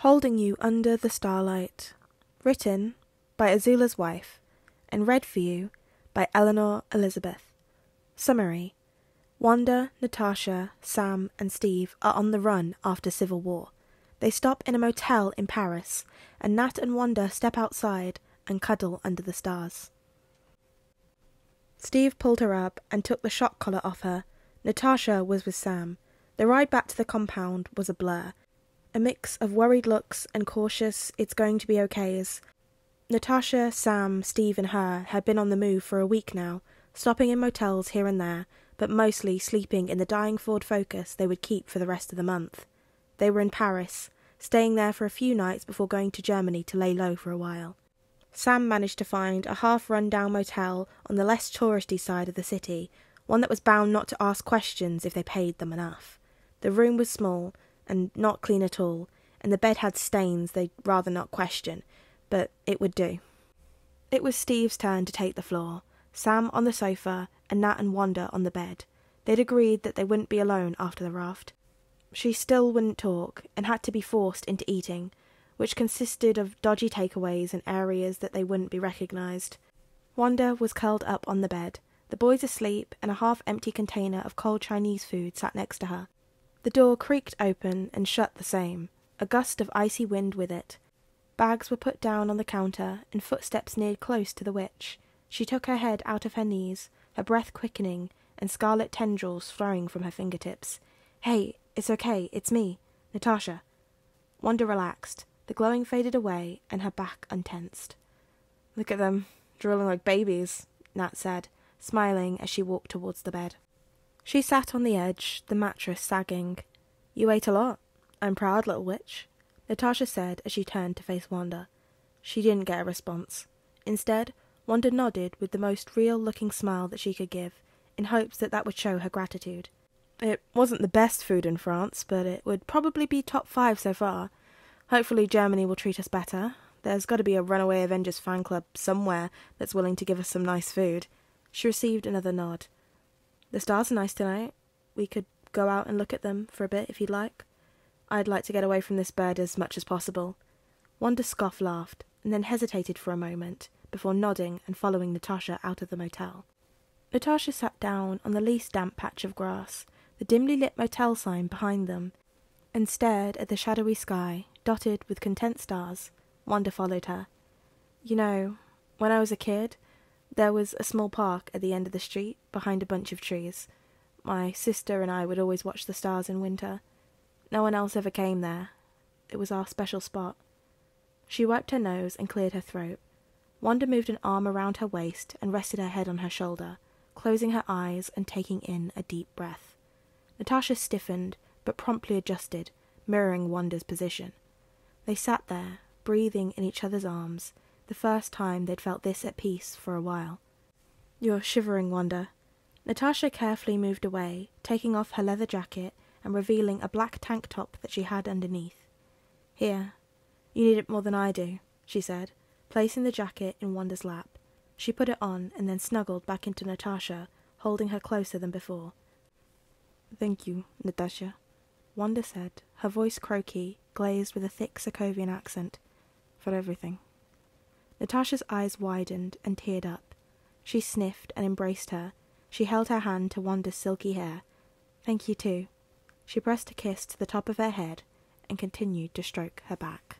Holding You Under the Starlight. Written by Azulaswife and read for you by Eleanor Elizabeth. Summary. Wanda, Natasha, Sam and Steve are on the run after Civil War. They stop in a motel in Paris, and Nat and Wanda step outside and cuddle under the stars. Steve pulled her up and took the shock collar off her. Natasha was with Sam. The ride back to the compound was a blur. A mix of worried looks and cautious "it's going to be okays. Natasha, Sam, Steve and her had been on the move for a week now, stopping in motels here and there, but mostly sleeping in the dying Ford Focus they would keep for the rest of the month. They were in Paris, staying there for a few nights before going to Germany to lay low for a while. Sam managed to find a half-run-down motel on the less touristy side of the city, one that was bound not to ask questions if they paid them enough. The room was small, and not clean at all, and the bed had stains they'd rather not question, but it would do. It was Steve's turn to take the floor, Sam on the sofa, and Nat and Wanda on the bed. They'd agreed that they wouldn't be alone after the raft. She still wouldn't talk, and had to be forced into eating, which consisted of dodgy takeaways in areas that they wouldn't be recognised. Wanda was curled up on the bed, the boys asleep, and a half-empty container of cold Chinese food sat next to her. The door creaked open and shut the same, a gust of icy wind with it. Bags were put down on the counter, and footsteps neared close to the witch. She took her head out of her knees, her breath quickening, and scarlet tendrils flowing from her fingertips. "Hey, it's okay, it's me, Natasha." Wanda relaxed. The glowing faded away, and her back untensed. "Look at them, drooling like babies," Nat said, smiling as she walked towards the bed. She sat on the edge, the mattress sagging. "You ate a lot. I'm proud, little witch," Natasha said as she turned to face Wanda. She didn't get a response. Instead, Wanda nodded with the most real-looking smile that she could give, in hopes that that would show her gratitude. "It wasn't the best food in France, but it would probably be top 5 so far. Hopefully Germany will treat us better. There's got to be a Runaway Avengers fan club somewhere that's willing to give us some nice food." She received another nod. "The stars are nice tonight. We could go out and look at them for a bit if you'd like. I'd like to get away from this bed as much as possible." Wanda scoff-laughed, and then hesitated for a moment, before nodding and following Natasha out of the motel. Natasha sat down on the least damp patch of grass, the dimly lit motel sign behind them, and stared at the shadowy sky, dotted with content stars. Wanda followed her. "You know, when I was a kid, there was a small park at the end of the street, behind a bunch of trees. My sister and I would always watch the stars in winter. No one else ever came there. It was our special spot." She wiped her nose and cleared her throat. Wanda moved an arm around her waist and rested her head on her shoulder, closing her eyes and taking in a deep breath. Natasha stiffened, but promptly adjusted, mirroring Wanda's position. They sat there, breathing in each other's arms, the first time they'd felt this at peace for a while. "You're shivering, Wanda." Natasha carefully moved away, taking off her leather jacket and revealing a black tank top that she had underneath. "Here, you need it more than I do," she said, placing the jacket in Wanda's lap. She put it on and then snuggled back into Natasha, holding her closer than before. "Thank you, Natasha," Wanda said, her voice croaky, glazed with a thick Sokovian accent, "for everything." Natasha's eyes widened and teared up. She sniffed and embraced her. She held her hand to Wanda's silky hair. "Thank you too." She pressed a kiss to the top of her head and continued to stroke her back.